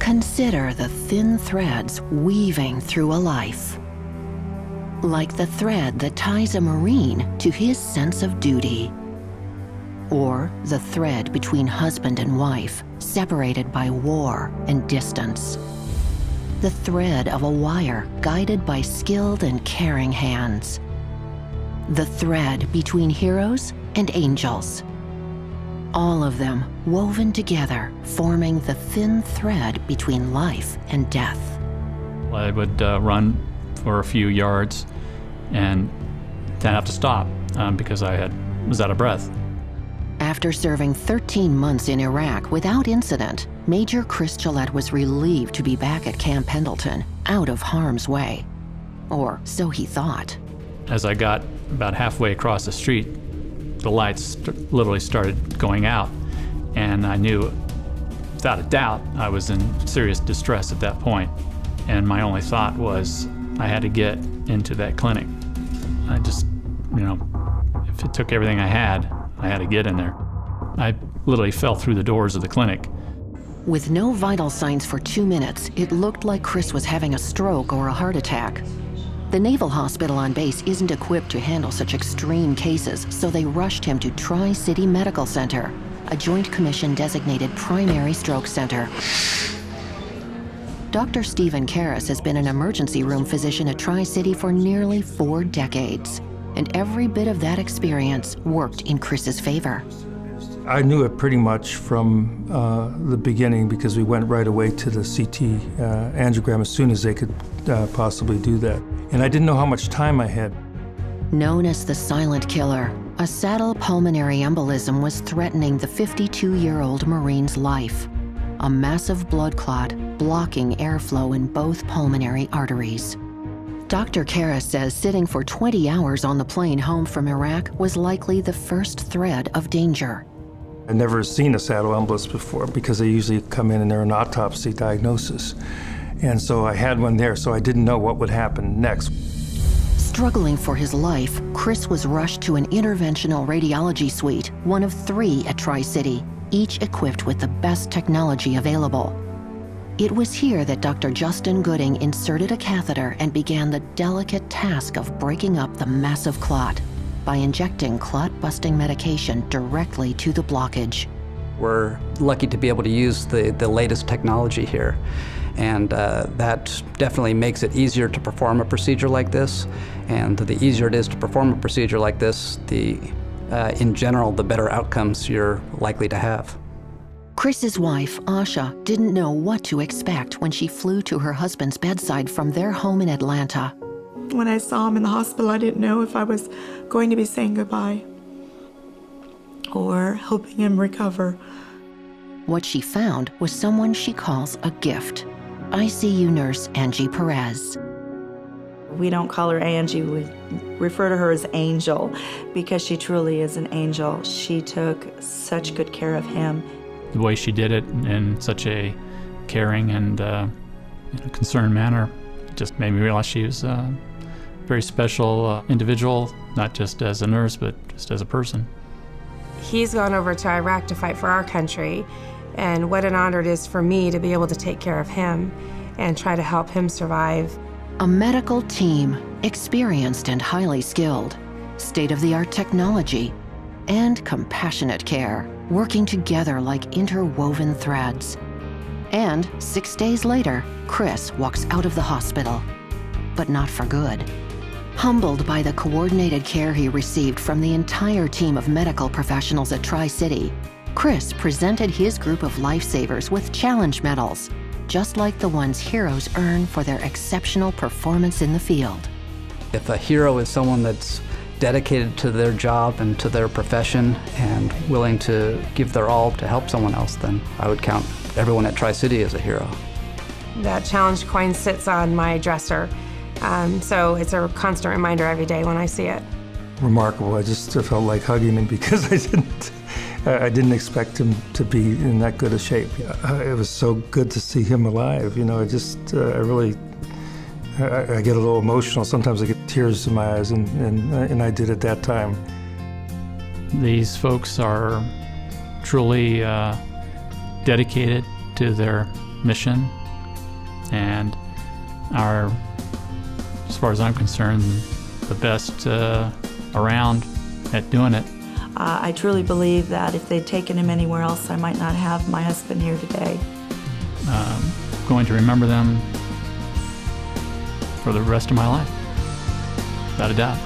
Consider the thin threads weaving through a life. Like the thread that ties a Marine to his sense of duty. Or the thread between husband and wife, separated by war and distance. The thread of a wire guided by skilled and caring hands. The thread between heroes and angels. All of them woven together, forming the thin thread between life and death. I would run for a few yards and then have to stop because I was out of breath. After serving 13 months in Iraq without incident, Major Chris Gillette was relieved to be back at Camp Pendleton, out of harm's way. Or so he thought. As I got about halfway across the street, the lights literally started going out, and I knew, without a doubt, I was in serious distress at that point. And my only thought was I had to get into that clinic. I just, if it took everything I had to get in there. I literally fell through the doors of the clinic. With no vital signs for 2 minutes, it looked like Chris was having a stroke or a heart attack. The Naval Hospital on base isn't equipped to handle such extreme cases, so they rushed him to Tri-City Medical Center, a Joint Commission-designated primary stroke center. Dr. Stephen Karras has been an emergency room physician at Tri-City for nearly 4 decades. And every bit of that experience worked in Chris's favor. I knew it pretty much from the beginning because we went right away to the CT angiogram as soon as they could possibly do that. And I didn't know how much time I had. Known as the silent killer, a saddle pulmonary embolism was threatening the 52-year-old Marine's life. A massive blood clot blocking airflow in both pulmonary arteries. Dr. Karras says sitting for 20 hours on the plane home from Iraq was likely the first thread of danger. I'd never seen a saddle embolus before because they usually come in and they're an autopsy diagnosis. And so I had one there, so I didn't know what would happen next. Struggling for his life, Chris was rushed to an interventional radiology suite, one of 3 at Tri-City, each equipped with the best technology available. It was here that Dr. Justin Gooding inserted a catheter and began the delicate task of breaking up the massive clot by injecting clot-busting medication directly to the blockage. We're lucky to be able to use the latest technology here, and that definitely makes it easier to perform a procedure like this. And the easier it is to perform a procedure like this, in general, the better outcomes you're likely to have. Chris's wife, Asha, didn't know what to expect when she flew to her husband's bedside from their home in Atlanta. When I saw him in the hospital, I didn't know if I was going to be saying goodbye or helping him recover. What she found was someone she calls a gift, ICU nurse Angie Perez. We don't call her Angie, we refer to her as Angel because she truly is an angel. She took such good care of him. The way she did it in such a caring and concerned manner just made me realize she was a very special individual, not just as a nurse, but just as a person. He's gone over to Iraq to fight for our country, and what an honor it is for me to be able to take care of him and try to help him survive. A medical team, experienced and highly skilled, state-of-the-art technology, and compassionate care, working together like interwoven threads. And 6 days later, Chris walks out of the hospital, but not for good. Humbled by the coordinated care he received from the entire team of medical professionals at Tri-City, Chris presented his group of lifesavers with challenge medals, just like the ones heroes earn for their exceptional performance in the field. If a hero is someone that's dedicated to their job and to their profession and willing to give their all to help someone else, then I would count everyone at Tri-City as a hero. That challenge coin sits on my dresser, so it's a constant reminder every day when I see it. Remarkable. I just felt like hugging him because I didn't expect him to be in that good a shape. It was so good to see him alive. I get a little emotional. Sometimes I get tears in my eyes, and I did at that time. These folks are truly dedicated to their mission and are, as far as I'm concerned, the best around at doing it. I truly believe that if they'd taken him anywhere else, I might not have my husband here today. Going to remember them for the rest of my life, without a doubt.